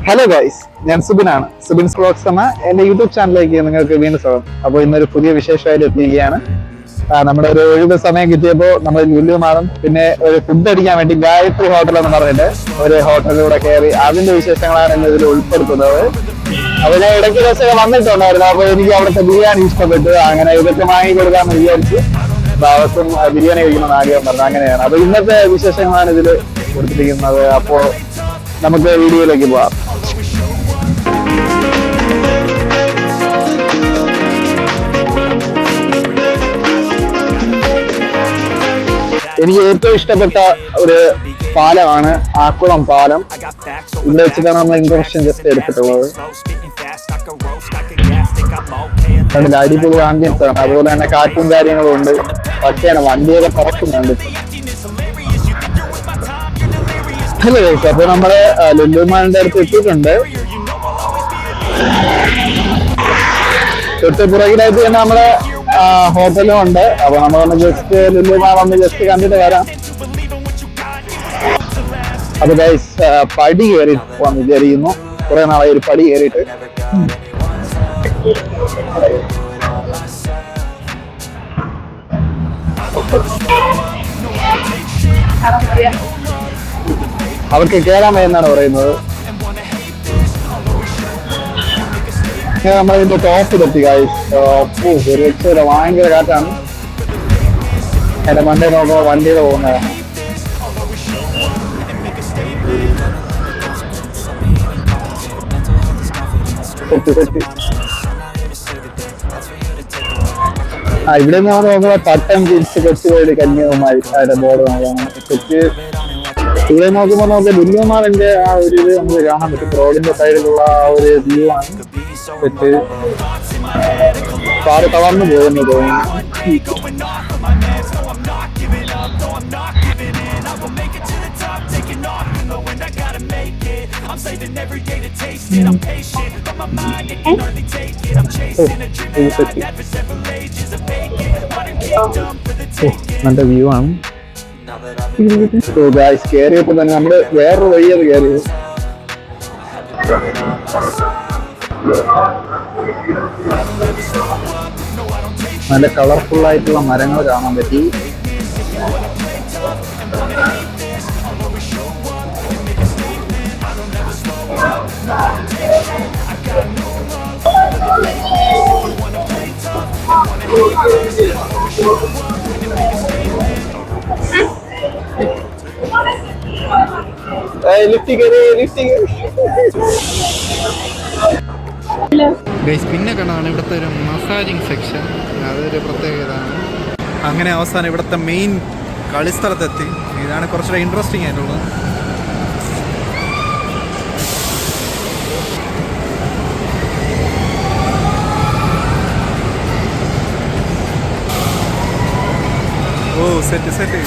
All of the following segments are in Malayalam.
ഹലോ ഗൈസ്, ഞാൻ സുബിനാണ്. സുബിൻസ് വ്ലോഗ്സ് എന്ന എന്റെ യൂട്യൂബ് ചാനലിലേക്ക് നിങ്ങൾക്ക് വീണ്ടും സ്വാഗതം. അപ്പോൾ ഇന്നൊരു പുതിയ വിശേഷമായിട്ട് എത്തിയിരിക്കുകയാണ്. നമ്മുടെ ഒരു ഒഴിവ് സമയം കിട്ടിയപ്പോൾ നമ്മൾ ലുലു മാളും പിന്നെ ഒരു ഫുഡ് അടിക്കാൻ വേണ്ടി ഗായത്രി ഹോട്ടൽ എന്ന് പറഞ്ഞിട്ട് ഒരു ഹോട്ടലിലൂടെ കയറി അതിന്റെ വിശേഷങ്ങളാണ് ഇന്ന് ഇതിൽ ഉൾപ്പെടുത്തുന്നത്. അപ്പോൾ ഞാൻ ഇടയ്ക്ക് ദിവസമൊക്കെ വന്നിട്ടുണ്ടായിരുന്നു. അപ്പോൾ എനിക്ക് അവിടുത്തെ ബിരിയാണി ഇഷ്ടപ്പെട്ടു. അങ്ങനെ ഇതൊക്കെ വാങ്ങി കൊടുക്കാമെന്ന് വിചാരിച്ച് ദിവസം ബിരിയാണി കഴിക്കണമെന്ന് ആഗ്രഹം പറഞ്ഞു. അങ്ങനെയാണ്. അപ്പോൾ ഇന്നത്തെ വിശേഷങ്ങളാണ് ഇതിൽ കൊടുത്തിരിക്കുന്നത്. അപ്പോൾ നമുക്ക് വീഡിയോയിലേക്ക് പോവാം. എനിക്ക് ഏറ്റവും ഇഷ്ടപ്പെട്ട ഒരു പാലമാണ് ആക്കുളം പാലം. ഇവിടെ വെച്ചിട്ടാണ് നമ്മൾ ഇൻട്രൊഡക്ഷൻ ജസ്റ്റ് എടുത്തിട്ടുള്ളത്. കണ്ടില്ല, അടിപൊളി ആംബിയൻസ് ആണ്. അതുപോലെ തന്നെ കാറ്റും കാര്യങ്ങളും ഉണ്ട്. പക്ഷേ വണ്ടിയൊക്കെ പറക്കുന്നുണ്ട്. ഹലോ ഗൈസ്, അപ്പൊ നമ്മള് ലുലു മാളിന്റെ അടുത്ത് എത്തിയിട്ടുണ്ട്. തൊട്ട് പുറകിലായിട്ട് തന്നെ നമ്മള് ഹോട്ടലും ഉണ്ട്. അപ്പൊ നമ്മളൊന്ന് ജസ്റ്റ് ലുലു മാൾ ഒന്ന് ജസ്റ്റ് കണ്ടിട്ട് വരാം. അപ്പൊ ഗൈസ്, പടി കയറി പോവാൻ വിചാരിക്കുന്നു. കുറെ നാളായി ഒരു പടി കയറിയിട്ട്. അവർക്ക് കയറാൻ വയ്യെന്നാണ് പറയുന്നത്. നമ്മളിതിന്റെ ടോപ്പിലെത്തി ഗൈസ്. ഒരു രക്ഷയില്ല, ഭയങ്കര കാറ്റാണ്. എന്റെ മണ്ടേ നോക്കുമ്പോ വണ്ടിയിൽ പോകുന്നതാണ്. ഇവിടെ നിന്ന് നോക്കുമ്പോ പട്ടം തിരിച്ച് കൊച്ചുപോയിട്ട് കന്യാകുമാരി അതിന്റെ ബോർഡ് നോക്കാം. കൊച്ച് ഇവിടെ നോക്കുമ്പോൾ നമുക്ക് ലുലു മാളിന്റെ ആ ഒരു ഇത് നമുക്ക് കാണാൻ പറ്റും. റോഡിന്റെ സൈഡിലുള്ള ആ ഒരു വ്യൂ ആണ്. വെച്ച് കാറ് തളർന്നു പോയെന്ന് തോന്നുന്നു. നല്ല വ്യൂ ആണ്. കയറിയപ്പോ തന്നെ നമ്മള് വേറൊരു വഴിയത് കയറിയത്. നല്ല കളർഫുൾ ആയിട്ടുള്ള മരങ്ങൾ കാണാൻ പറ്റി. പിന്നെ കാണാണ് ഇവിടുത്തെ ഒരു മസാജിങ് സെക്ഷൻ. അതൊരു പ്രത്യേകതയാണ്. അങ്ങനെ അവസാനം ഇവിടുത്തെ മെയിൻ കളിസ്ഥലത്തെത്തി. ഇതാണ് കുറച്ചുകൂടെ ഇൻട്രസ്റ്റിംഗ് ആയിട്ടുള്ളത്. ഓ സെറ്റ് സെറ്റ്.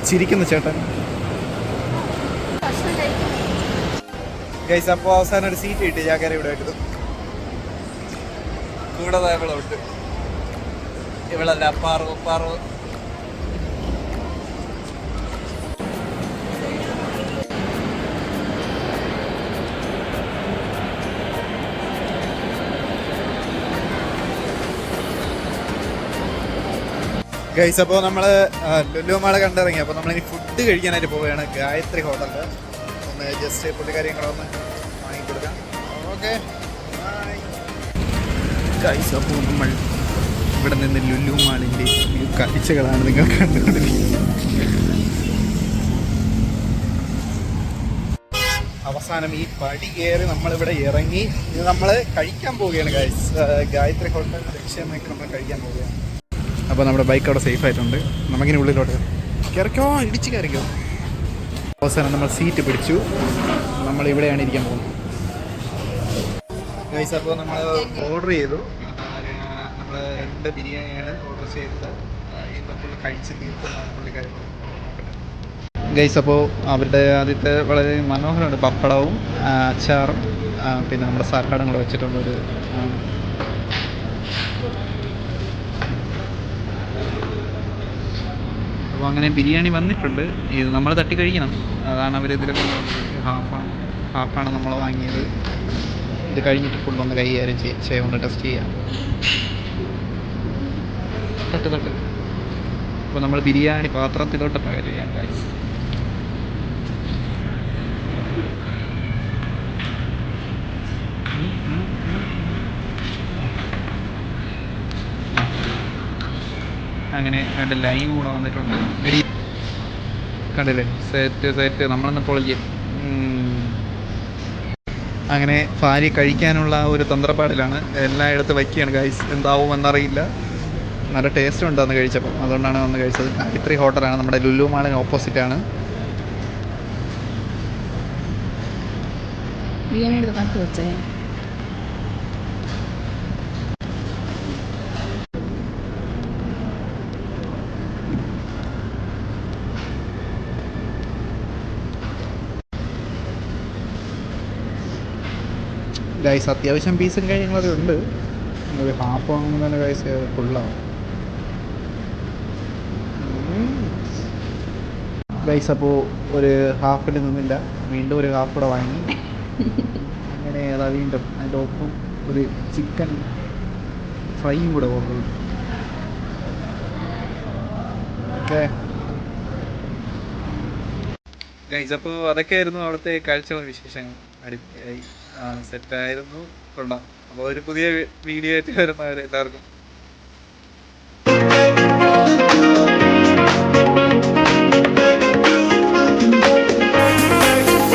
ചിരിക്കുന്നു ചേട്ടൻ. ഗൈസ്, അപ്പോൾ അവസാനം ഒരു സീറ്റ് കിട്ടി. ഞാൻ കയറി ഇവിടെ വെക്കുന്നു. കൂടെ ഇവളുണ്ട്. ഇവളല്ല, പാറു പാറു. ഗൈസ്, അപ്പോൾ നമ്മൾ ലുലു മാള് കണ്ടിറങ്ങി. അപ്പോൾ നമ്മളിനി ഫുഡ് കഴിക്കാനായിട്ട് പോവുകയാണ് ഗായത്രി ഹോട്ടലിൽ. ഒന്ന് ജസ്റ്റ് ഫുഡ് കാര്യങ്ങളൊന്ന് വാങ്ങിക്കൊടുക്കാം. ഓക്കെ ഗൈസ്, അപ്പോൾ നമ്മൾ ഇവിടെ നിന്ന് ലുലു മാളിൻ്റെ കാഴ്ചകളാണ് നിങ്ങൾ കണ്ടുകൊണ്ടിരിക്കുന്നത്. അവസാനം ഈ പടി കയറി നമ്മളിവിടെ ഇറങ്ങി ഇത് നമ്മൾ കഴിക്കാൻ പോവുകയാണ് ഗൈസ്. ഗായത്രി ഹോട്ടൽ ലക്ഷ്യമൊക്കെ നമ്മൾ കഴിക്കാൻ പോവുകയാണ്. അപ്പോൾ നമ്മുടെ ബൈക്ക് അവിടെ സേഫ് ആയിട്ടുണ്ട്. നമുക്കിനി ഉള്ളിലോട്ട് കയറിക്കോ, ഇടിച്ച് കയറിക്കോ. അവസാനം നമ്മൾ സീറ്റ് പിടിച്ചു. നമ്മൾ ഇവിടെയാണ് ഇരിക്കാൻ പോകുന്നത് ഗൈസ്. അപ്പോൾ നമ്മൾ ഓർഡർ ചെയ്തു. നമ്മൾ 2 ബിരിയാണിയാണ് ഓർഡർ ചെയ്തത്. ഇത് ഫുൾ കഴിച്ച് തീർക്കുന്നതാണ് പുള്ളിക്കാരി ഗൈസ്. അപ്പോൾ അവരുടെ ആദ്യത്തെ വളരെ മനോഹരമുണ്ട് പപ്പടവും അച്ചാറും പിന്നെ നമ്മുടെ സാലഡും കൂടെ വെച്ചിട്ടുള്ളൊരു അപ്പോൾ അങ്ങനെ ബിരിയാണി വന്നിട്ടുണ്ട്. ഇത് നമ്മൾ തട്ടി കഴിക്കണം. അതാണ് അവരിതിലൊക്കെ ഹാഫാണ് നമ്മൾ വാങ്ങിയത്. ഇത് കഴിഞ്ഞിട്ട് ഫുള്ളൊന്ന് കൈകാര്യം ചെയ്യാൻ ടെസ്റ്റ് ചെയ്യാം. തട്ട്. അപ്പോൾ നമ്മൾ ബിരിയാണി പാത്രത്തിലോട്ട് പകരം ചെയ്യാം ഗൈസ്. അങ്ങനെ രണ്ട് ലൈവ് കൂടെ വന്നിട്ടുണ്ട്. കണ്ടില്ലേ, സെറ്റ് നമ്മളൊന്ന് പൊളിക്കും. അങ്ങനെ ഭാര്യ കഴിക്കാനുള്ള ഒരു തന്ത്രപ്പാടിലാണ്. എല്ലായിടത്തും വയ്ക്കുകയാണ് ഗൈസ്. എന്താവും എന്നറിയില്ല. നല്ല ടേസ്റ്റ് ഉണ്ട് അന്ന് കഴിച്ചപ്പോൾ, അതുകൊണ്ടാണ് വന്ന് കഴിച്ചത്. ഗായത്രി ഹോട്ടലാണ്, നമ്മുടെ ലുലു മാളിന് ഓപ്പോസിറ്റാണ്. ബിരിയാണി എടുത്ത് കട്ട് വെച്ചേ. ഗൈസ് അത്യാവശ്യം പീസും കാര്യങ്ങളൊക്കെ ഉണ്ട്. ഒരു ഹാഫ് വാങ്ങുന്നതിന് ഗൈസ് ഫുള്ളാവും ഗൈസ്. അപ്പോൾ ഒരു ഹാഫിൽ നിന്നില്ല, വീണ്ടും ഒരു ഹാഫ് കൂടെ വാങ്ങി. അങ്ങനെ അതാ വീണ്ടും അതിൻ്റെ ഒപ്പം ഒരു ചിക്കൻ ഫ്രൈയും കൂടെ ഓർഡർ ചെയ്തു. ഓക്കെ ഗൈസ്, അപ്പോൾ അതൊക്കെയായിരുന്നു അവിടുത്തെ കാഴ്ചകളും വിശേഷങ്ങൾ. അടിപൊളിയായി, സെറ്റായിരുന്നു, കൊള്ളാം. അപ്പോൾ ഒരു പുതിയ വീഡിയോ ആയിട്ട് വരുന്നവരെ എല്ലാവർക്കും